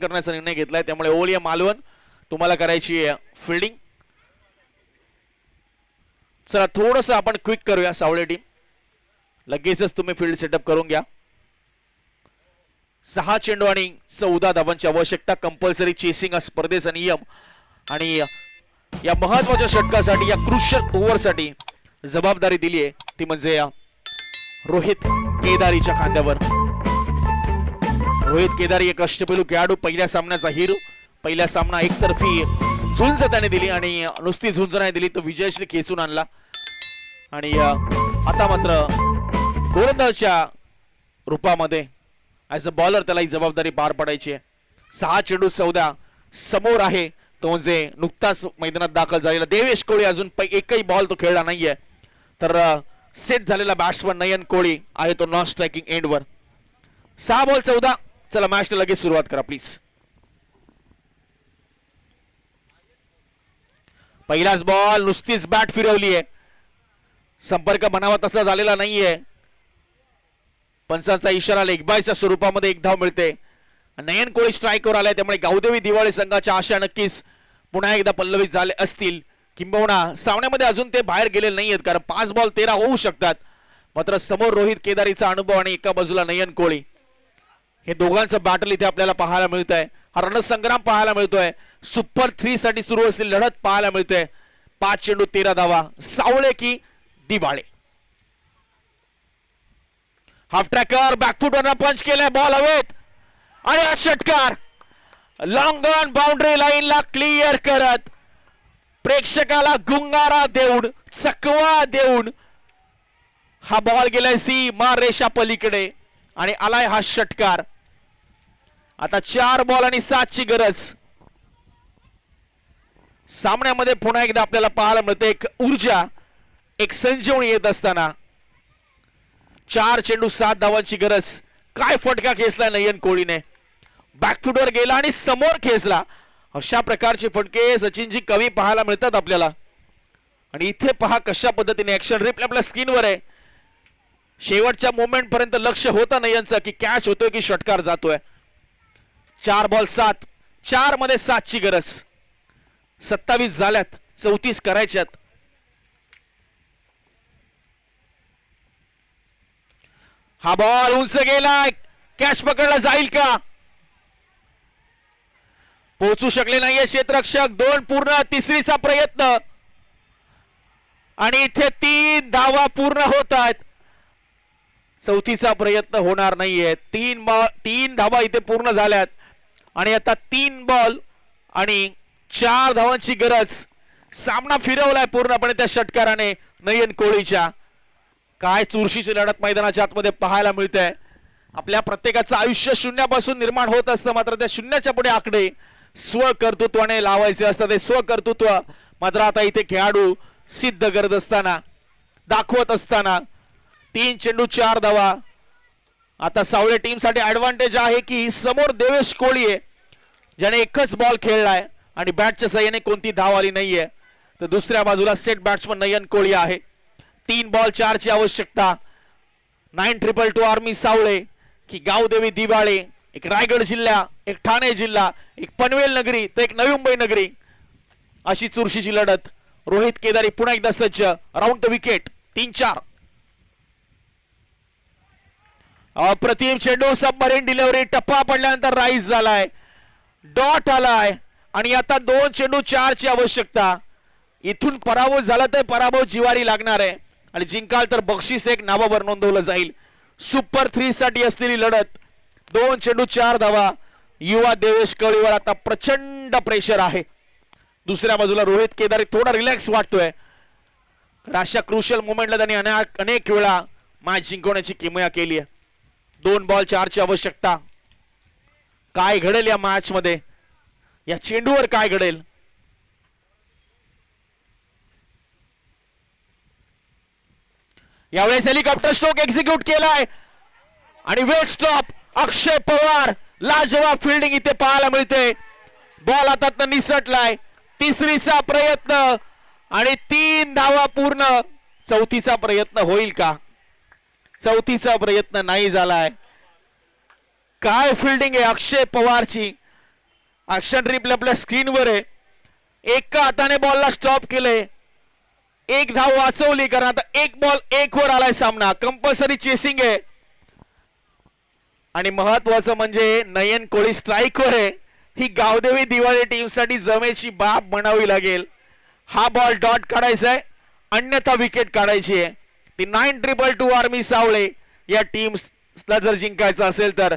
करण्याचा निर्णय घेतलाय, त्यामुळे ओलिया मालवण तुम्हाला करायची फिल्डिंग. चला थोडस आपण क्विक करूया सावळे टीम, लगेचच तुम्ही फील्ड सेटअप करून घ्या. 6 चेंडू आणि 14 धावांची आवश्यकता. कंपल्सरी चेसिंग हा स्पर्धेचा नियम. आणि या महत्वाच्या षटकासाठी, या क्रुशियल ओव्हरसाठी जबाबदारी दिली आहे ती म्हणजे रोहित केदारीच्या खांद्यावर. रोहित केदारी एक अष्टपैलू खेळाडू, पहिल्या सामन्याचा हिरो. पहिला सामना एकतर्फी झुंज त्याने दिली आणि नुसती झुंज नाही दिली, तो विजयश्री खेचून आणला. आणि आता मात्र गोलंदाजच्या रूपामध्ये ॲज अ बॉलर त्याला ही जबाबदारी पार पडायची आहे. 6 चेंडू 14 समोर आहे तो म्हणजे नुकताच मैदानात दाखल झालेला देवेश कोळी. अजून एकही बॉल तो खेळला नाहीये. तर सेट झालेला बॅट्समन नयन कोळी आहे तो नॉन स्ट्रायकिंग एंडवर. 6 बॉल 14. चला मॅचला लगेच सुरुवात करा प्लीज. पहिलाच बॉल, नुसतीच बॅट फिरवली आहे, संपर्क म्हणावा तसा झालेला नाहीये. पंचांचा इशारा लेगबायच्या स्वरूपामध्ये एक धाव मिळते. नयन कोळी स्ट्राईकवर आलाय, त्यामुळे गावदेवी दिवाळी संघाच्या आशा नक्कीच पुन्हा एकदा पल्लवित झाले असतील. किंबहुना सामन्यामध्ये अजून ते बाहेर गेलेले नाहीयेत, कारण 5 बॉल 13 होऊ शकतात. मात्र समोर रोहित केदारीचा अनुभव आणि एका बाजूला नयन कोळी, हे दोघांचं बॅटल इथे आपल्याला पाहायला मिळत आहे. हा रणसंग्राम पाहायला मिळतोय. सुपर 3 साठी सुरू असलेली लढत पाहायला मिळते. 5 चेंडू 13 धावा. सावळे की दिवाळे. हाफ ट्रॅकर बॅकफुट वर पंच केलाय, बॉल हवेत आणि हा षटकार लॉंग ऑन बाउंड्री लाईनला क्लिअर करत प्रेक्षकाला गुंगारा देऊन, चकवा देऊन हा बॉल गेलाय सीमा रेषा पलीकडे आणि आलाय हा षटकार. आता 4 बॉल आणि 7 ची गरज. सामन्यामध्ये पुन्हा एकदा आपल्याला पाहायला मिळते एक ऊर्जा, एक संजीवनी येत असताना. 4 चेंडू 7 धावांची गरज. काय फटका खेचला नयन कोळीने, बॅकफुटवर गेला आणि समोर खेचला. अशा प्रकारचे फटके सचिनजी कमी पाहायला मिळतात आपल्याला. आणि इथे पहा कशा पद्धतीने ऍक्शन रिप्ले आपल्या स्क्रीनवर आहे. शेवटच्या मोमेंट पर्यंत लक्ष होतं नयनचं की कॅच होतोय की षटकार जातोय. 4 बॉल 7. 4 मध्ये 7 ची गरज. 27 झाल्यात, 34 करायच्यात. हा बॉल उंच गेलाय, कॅच पकडला जाईल का? पोहोचू शकले नाहीये क्षेत्ररक्षक. 2 पूर्ण, तिसरीचा प्रयत्न आणि इथे 3 धावा पूर्ण होत आहेत. चौथीचा प्रयत्न होणार नाहीये. 3 धावा इथे पूर्ण झाल्यात आणि आता 3 बॉल आणि 4 धावांची गरज. सामना फिरवलाय पूर्णपणे त्या षटकाराने नयन कोळीच्या. काय चुरशीची लढत मैदानाच्या आतमध्ये पाहायला मिळते. आपल्या प्रत्येकाचं आयुष्य शून्यापासून निर्माण होत असतं, मात्र त्या शून्याच्या पुढे आकडे स्वकर्तृत्वाने लावायचे असतात. ते स्वकर्तृत्व मात्र आता इथे खेळाडू सिद्ध करत असताना, दाखवत असताना. 3 चेंडू 4 धावा. आता सावळे टीम साठी ऍडव्हान्टेज आहे की समोर देवेश कोळी आहे, ज्याने एकच बॉल खेळलाय आणि बॅटच्या साह्याने कोणती धाव आली नाहीये. तर दुसऱ्या बाजूला सेट बॅट्समन नयन कोळी आहे. 3 बॉल 4 ची आवश्यकता. 922 आर्मी सावळे की गावदेवी दिवाळे, एक रायगड जिल्हा, एक ठाणे जिल्हा, एक पनवेल नगरी, तर एक नवी मुंबई नगरी, अशी चुरशीची लढत. रोहित केदारी पुन्हा एकदा सज्ज. Round the wicket. 3-4. अप्रतिम चेंडू, सबमरीन डिलिव्हरी, टप्पा पडल्यानंतर राईज झालाय, डॉट आलाय आणि आता 2 चेंडू 4 ची आवश्यकता. इथून पराभव झाला तर पराभव जिवारी लागणार आहे आणि जिंकाल तर बक्षीस एक नावावर नोंदवलं जाईल. सुपर 3 साठी असलेली लढत. 2 चेंडू 4 धावा. युवा देवेश कोळीवर आता प्रचंड प्रेशर आहे. दुसऱ्या बाजूला रोहित केदारी थोडा रिलॅक्स वाटतोय. अशा क्रुशियल मोमेंटला त्यांनी अनेक वेळा मॅच जिंकवण्याची किमया केली आहे. 2 बॉल 4 ची आवश्यकता. काय घडेल या मॅच मध्ये, या चेंडूवर काय घडेल? यावेळेस हेलिकॉप्टर स्ट्रोक एक्झिक्यूट केलाय आणि वेस्ट स्टॉप. अक्षय पवार, लाजवाब फिल्डिंग इथे पाहायला मिळते. बॉल आता निसटलाय. तिसरीचा प्रयत्न आणि 3 धावा पूर्ण. चौथीचा प्रयत्न होईल का? चौथीचा प्रयत्न नाही झालाय. काय फिल्डिंग आहे अक्षय पवारची. ऍक्शन रिप्ले आपल्या स्क्रीनवर आहे. एका हाताने बॉलला स्टॉप केले, एक धाव वाचवली, कारण आता एक बॉल एक वर आलाय सामना. कंपल्सरी चेसिंग आहे आणि महत्वाचं म्हणजे नयन कोळी स्ट्राईकवर आहे. ही गावदेवी दिवाळी टीम साठी जमेची बाब म्हणावी लागेल. हा बॉल डॉट काढायचा आहे, अन्यथा विकेट काढायची आहे. ती 9222 आर्मी सावळे या टीमला जर जिंकायचं असेल तर.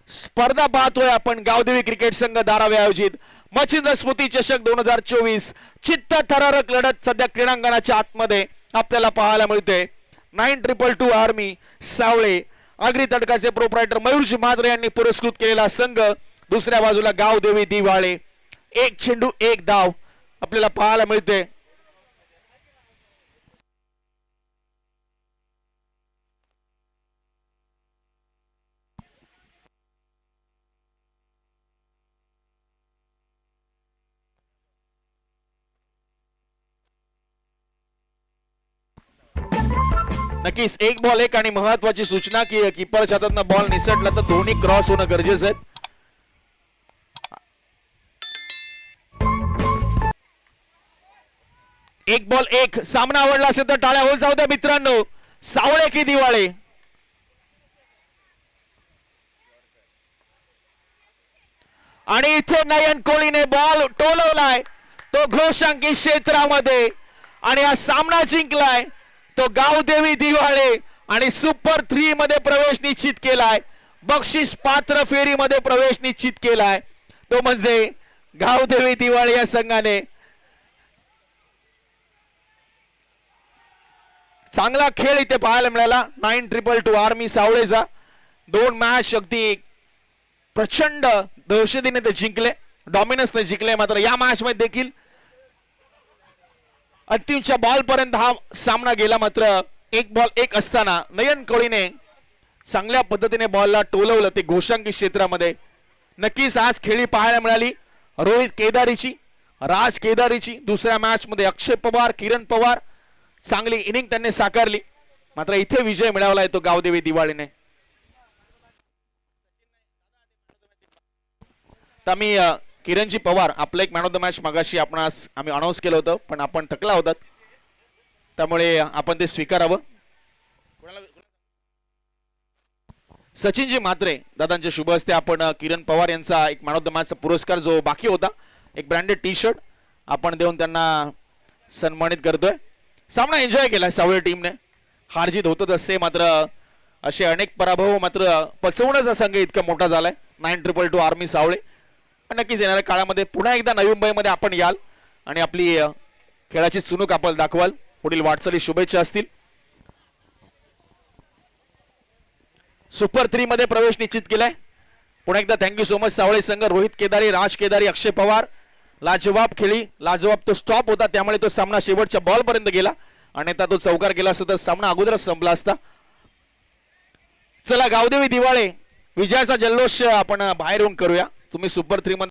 स्पर्धा पाहतोय आपण गावदेवी क्रिकेट संघ धारावी आयोजित मच्छिंद्र स्मृती चषक 2024. चित्त थरारक लढत सध्या क्रीडांगणाच्या आतमध्ये आपल्याला पाहायला मिळते. 9222 आर्मी सावळे, आगरी तडकाचे प्रोप्रायटर मयूरजी माद्रे यांनी पुरस्कृत केलेला संघ. दुसऱ्या बाजूला गावदेवी दिवाळे. एक चेंडू एक धाव आपल्याला पाहायला मिळते. नक्कीच एक बॉल एक आणि महत्वाची सूचना की कीपरच्या हातातनं बॉल निसटला तर दोन्ही क्रॉस होणं गरजेचं आहे. एक बॉल एक. सामना आवडला असेल तर टाळ्या हो जाऊ द्या मित्रांनो. सावळे की दिवाळे. आणि इथे नयन कोळीने बॉल टोलवलाय तो घोषांकी क्षेत्रामध्ये आणि हा सामना जिंकलाय तो गावदेवी दिवाळे आणि सुपर 3 मध्ये प्रवेश निश्चित केलाय. बक्षीस पात्र फेरीमध्ये प्रवेश निश्चित केलाय तो म्हणजे गावदेवी दिवाळे या संघाने. चांगला खेळ इथे पाहायला मिळाला 9222 आर्मी सावळेचा. 2 मॅच अगदी प्रचंड दहशतीने ते जिंकले, डॉमिनन्सने जिंकले. मात्र या मॅच मध्ये देखील अंतिमच्या बॉल पर्यंत हा सामना गेला. मात्र एक बॉल एक असताना नयन कोळीने चांगल्या पद्धतीने बॉलला टोलवलं ते घोषांकी क्षेत्रामध्ये. नक्कीच आज खेळी पाहायला मिळाली रोहित केदारीची, राज केदारीची. दुसऱ्या मॅच मध्ये अक्षय पवार, किरण पवार चांगली इनिंग त्यांनी साकारली. मात्र इथे विजय मिळवला तो गावदेवी दिवाळीने. तर मी किरणजी पवार आपलं एक मॅन ऑफ द मॅच मगाशी आम्ही अनाऊन्स केलं होतं, पण आपण थकला होतात त्यामुळे आपण ते स्वीकारावं. सचिनजी म्हात्रे दादांच्या शुभ हस्ते आपण किरण पवार यांचा एक मॅन ऑफ द मॅचचा पुरस्कार जो बाकी होता एक ब्रँडेड टी शर्ट आपण देऊन त्यांना सन्मानित करतोय. सामना एन्जॉय केला सावळे टीमने. हारजीत होतच असते, मात्र असे अनेक पराभव मात्र पचवण्याचा संघ इतका मोठा झालाय 9222 आर्मी सावळे. नक्कीच येणाऱ्या काळामध्ये पुन्हा एकदा नवी मुंबईमध्ये आपण याल आणि आपली खेळाची चुणूक आपण दाखवाल. पुढील वाटचाली शुभेच्छा असतील. सुपर 3 मध्ये प्रवेश निश्चित केलाय. पुन्हा एकदा थँक्यू सो मच सावळे संघ. रोहित केदारी, राज केदारी, अक्षय पवार लाजवाब खेळी. लाजवाब तो स्टॉप होता त्यामुळे तो सामना शेवटच्या बॉल पर्यंत गेला आणि आता तो चौकार गेला असता तर सामना अगोदरच संपला असता. चला गावदेवी दिवाळे विजयाचा जल्लोष आपण बाहेर येऊन करूया. तुम्ही सुपर 3 मध्ये